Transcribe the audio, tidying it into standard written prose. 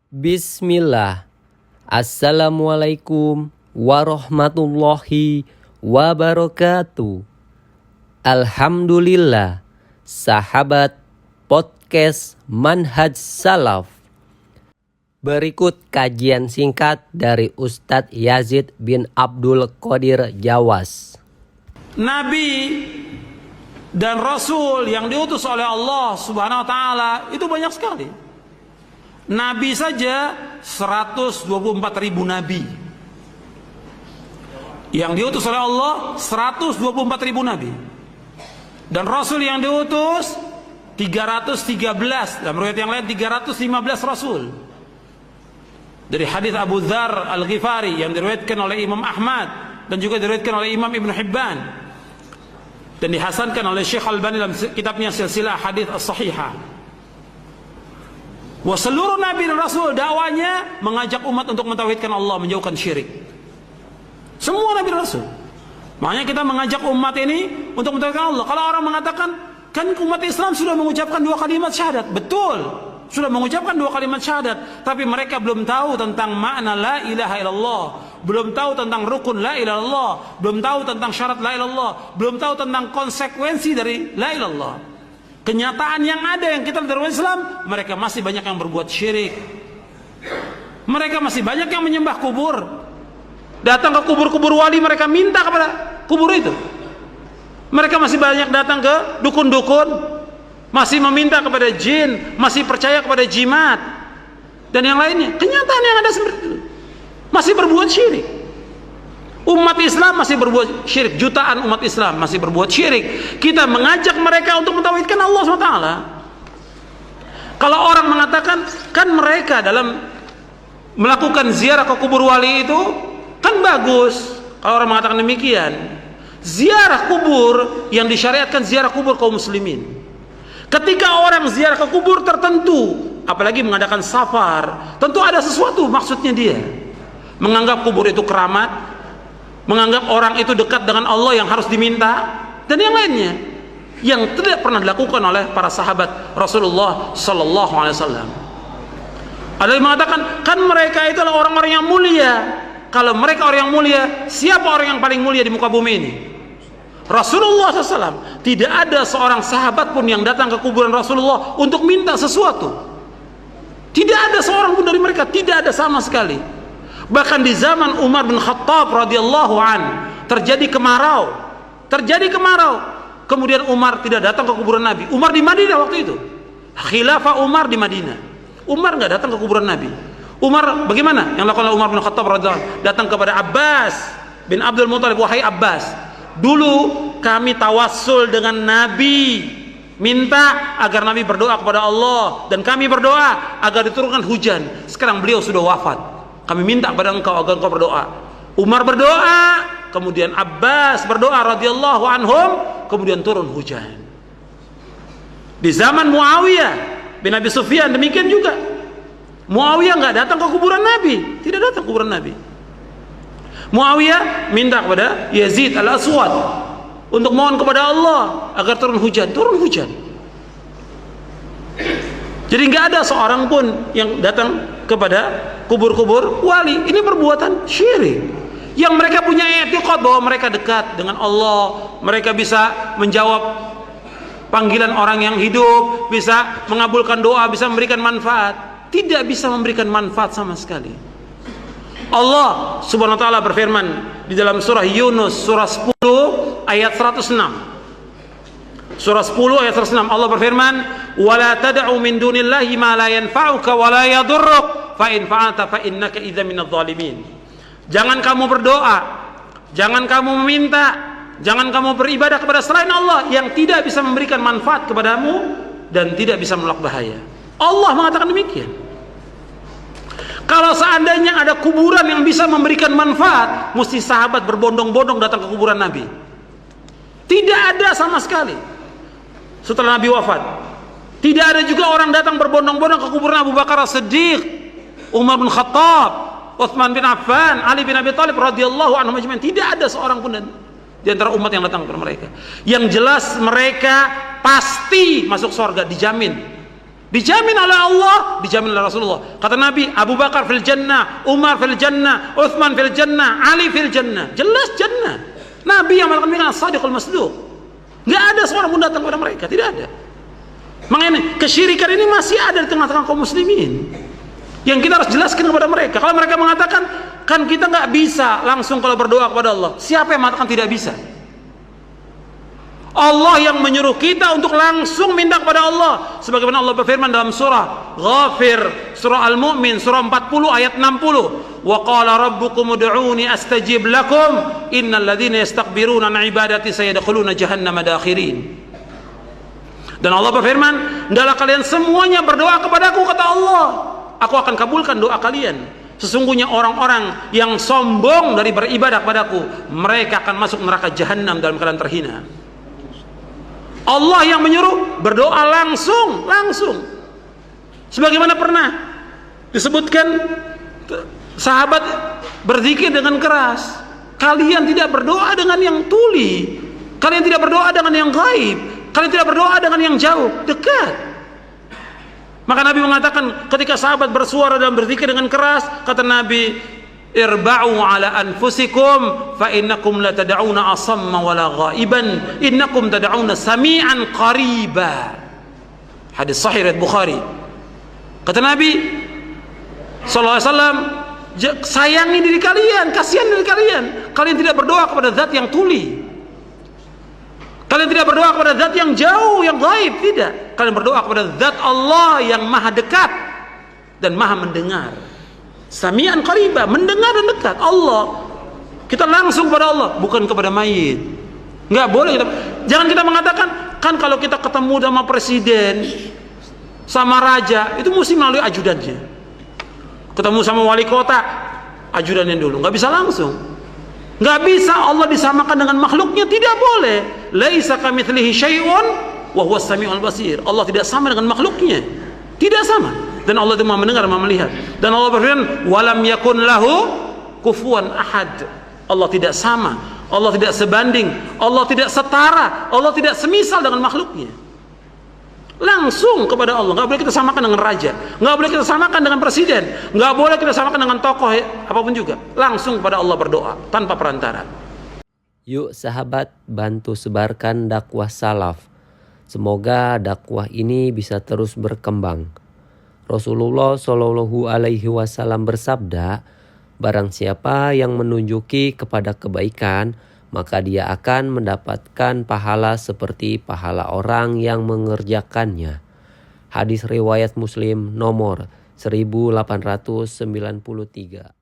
Bismillah. Assalamualaikum warahmatullahi wabarakatuh. Alhamdulillah, sahabat podcast Manhaj Salaf. Berikut kajian singkat dari Ustadz Yazid bin Abdul Qadir Jawas. Nabi dan Rasul yang diutus oleh Allah Subhanahu wa Ta'ala itu banyak sekali. Nabi saja 124.000 nabi. Yang diutus oleh Allah 124.000 nabi. Dan Rasul yang diutus 313, dalam riwayat yang lain 315 Rasul. Dari hadis Abu Dzar Al-Ghifari yang diriwayatkan oleh Imam Ahmad dan juga diriwayatkan oleh Imam Ibn Hibban dan dihasankan oleh Syekh Al-Albani dalam kitabnya Silsilah Hadis As-Sahihah. Wah, seluruh nabi dan rasul dakwanya mengajak umat untuk mentauhidkan Allah, menjauhkan syirik. Semua nabi dan rasul. Makanya kita mengajak umat ini untuk mentauhidkan Allah. Kalau orang mengatakan, kan umat Islam sudah mengucapkan 2 kalimat syahadat. Betul, sudah mengucapkan 2 kalimat syahadat, tapi mereka belum tahu tentang makna la ilaha illallah, belum tahu tentang rukun la ilaha illallah, belum tahu tentang syarat la ilaha illallah, belum tahu tentang konsekuensi dari la ilaha illallah. Kenyataan yang ada yang kita lihat dari Islam, mereka masih banyak yang berbuat syirik. Mereka masih banyak yang menyembah kubur. Datang ke kubur-kubur wali, mereka minta kepada kubur itu. Mereka masih banyak datang ke dukun-dukun, masih meminta kepada jin, masih percaya kepada jimat dan yang lainnya. Kenyataan yang ada seperti itu. Masih berbuat syirik. Umat Islam masih berbuat syirik. Jutaan umat Islam masih berbuat syirik. Kita mengajak mereka untuk mentauhidkan Allah SWT. Kalau orang mengatakan, kan mereka dalam melakukan ziarah ke kubur wali itu kan bagus. Kalau orang mengatakan demikian, ziarah kubur yang disyariatkan ziarah kubur kaum muslimin. Ketika orang ziarah ke kubur tertentu, apalagi mengadakan safar, tentu ada sesuatu maksudnya dia. Menganggap kubur itu keramat, menganggap orang itu dekat dengan Allah yang harus diminta, dan yang lainnya yang tidak pernah dilakukan oleh para sahabat Rasulullah Sallallahu Alaihi Wasallam. Ada yang mengatakan, kan mereka itu adalah orang-orang yang mulia. Kalau mereka orang yang mulia, siapa orang yang paling mulia di muka bumi ini? Rasulullah SAW. Tidak ada seorang sahabat pun yang datang ke kuburan Rasulullah untuk minta sesuatu. Tidak ada seorang pun dari mereka, tidak ada sama sekali. Bahkan di zaman Umar bin Khattab radhiyallahu an terjadi kemarau. Kemudian Umar tidak datang ke kuburan Nabi. Umar di Madinah waktu itu. Khilafah Umar di Madinah. Umar nggak datang ke kuburan Nabi. Umar bagaimana? Yang lakukan Umar bin Khattab radhiyallahu an, datang kepada Abbas bin Abdul Muthalib. Wahai Abbas, dulu kami tawassul dengan Nabi, minta agar Nabi berdoa kepada Allah, dan kami berdoa agar diturunkan hujan. Sekarang beliau sudah wafat, kami minta kepada engkau agar engkau berdoa. Umar berdoa, kemudian Abbas berdoa radhiyallahu anhum, kemudian turun hujan. Di zaman Muawiyah bin Abi Sufyan demikian juga. Muawiyah nggak datang ke kuburan Nabi, tidak datang ke kuburan Nabi. Muawiyah minta kepada Yazid Al-Aswad untuk mohon kepada Allah agar turun hujan. Jadi nggak ada seorang pun yang datang kepada kubur-kubur wali. Ini perbuatan syirik. Yang mereka punya i'tiqad bahwa mereka dekat dengan Allah, mereka bisa menjawab panggilan orang yang hidup, bisa mengabulkan doa, bisa memberikan manfaat. Tidak bisa memberikan manfaat sama sekali. Allah Subhanahu wa taala berfirman di dalam surah Yunus surah 10 ayat 106. Surah 10 ayat 106 Allah berfirman, "Wala tad'u min dunillahi ma la yanfa'uka wa la yadurruk, fa in fa'alta fa innaka idza minadh dhalimin." Jangan kamu berdoa, jangan kamu meminta, jangan kamu beribadah kepada selain Allah yang tidak bisa memberikan manfaat kepadamu dan tidak bisa menolak bahaya. Allah mengatakan demikian. Kalau seandainya ada kuburan yang bisa memberikan manfaat, mesti sahabat berbondong-bondong datang ke kuburan Nabi. Tidak ada sama sekali. Setelah Nabi wafat, tidak ada juga orang datang berbondong-bondong ke kuburan Abu Bakar As-Siddiq, Umar bin Khattab, Utsman bin Affan, Ali bin Abi Thalib radhiyallahu anhum ajmain. Tidak ada seorang pun di antara umat yang datang kepada mereka. Yang jelas mereka pasti masuk surga, dijamin. Dijamin oleh Allah, dijamin oleh Rasulullah. Kata Nabi, Abu Bakar fil jannah, Umar fil jannah, Uthman fil jannah, Ali fil jannah. Jelas jannah. Nabi yang mengatakan dengan as-sadiqul masduq. Enggak ada seorang pun datang kepada mereka, tidak ada. Makanya kesyirikan ini masih ada di tengah-tengah kaum muslimin. Yang kita harus jelaskan kepada mereka. Kalau mereka mengatakan, kan kita nggak bisa langsung kalau berdoa kepada Allah. Siapa yang mengatakan tidak bisa? Allah yang menyuruh kita untuk langsung minta kepada Allah. Sebagaimana Allah berfirman dalam surah Ghafir, surah Al-Mu'min, surah 40 ayat 60. Wa qala rabbukum ud'uni astajib lakum innal ladzina yastakbiruna an ibadati sayadkhuluna jahannama dakhirin. Dan Allah berfirman, hendaklah kalian semuanya berdoa kepadaku, kata Allah. Aku akan kabulkan doa kalian. Sesungguhnya orang-orang yang sombong dari beribadah kepadaku, mereka akan masuk neraka jahanam dalam keadaan terhina. Allah yang menyuruh berdoa langsung. Sebagaimana pernah disebutkan sahabat berzikir dengan keras. Kalian tidak berdoa dengan yang tuli. Kalian tidak berdoa dengan yang gaib. Kalian tidak berdoa dengan yang jauh, dekat. Maka Nabi mengatakan ketika sahabat bersuara dan berzikir dengan keras, kata Nabi, irba'u ala anfusikum fa innakum la tad'una asamma wala ghaiban innakum tad'una sami'an qariba. Hadis sahih riwayat Bukhari. Kata Nabi sallallahu alaihi wasallam, sayangi diri kalian, kasihan diri kalian. Kalian tidak berdoa kepada zat yang tuli. Kalian tidak berdoa kepada zat yang jauh, yang gaib, tidak. Kalian berdoa kepada zat Allah yang maha dekat dan maha mendengar. Sami'an qariba, mendengar dan dekat. Allah. Kita langsung kepada Allah, bukan kepada mayit. Enggak boleh kita. Jangan kita mengatakan, kan kalau kita ketemu sama presiden, sama raja, itu mesti melalui ajudannya. Ketemu sama wali kota, ajudannya dulu. Enggak bisa langsung. Enggak bisa Allah disamakan dengan makhluknya, tidak boleh. Laisa kamitslihi syai'un wa huwas samiul basir. Allah tidak sama dengan makhluknya. Tidak sama. Dan Allah itu Maha mendengar, Maha melihat. Dan Allah berfirman, "Walam yakun lahu kufuwan ahad." Allah tidak sama, Allah tidak sebanding, Allah tidak setara, Allah tidak semisal dengan makhluknya. Langsung kepada Allah. Enggak boleh kita samakan dengan raja, enggak boleh kita samakan dengan presiden, enggak boleh kita samakan dengan tokoh apapun juga. Langsung kepada Allah berdoa tanpa perantara. Yuk sahabat, bantu sebarkan dakwah salaf. Semoga dakwah ini bisa terus berkembang. Rasulullah Shallallahu Alaihi Wasallam bersabda, barang siapa yang menunjuki kepada kebaikan, maka dia akan mendapatkan pahala seperti pahala orang yang mengerjakannya. Hadis riwayat Muslim nomor 1893.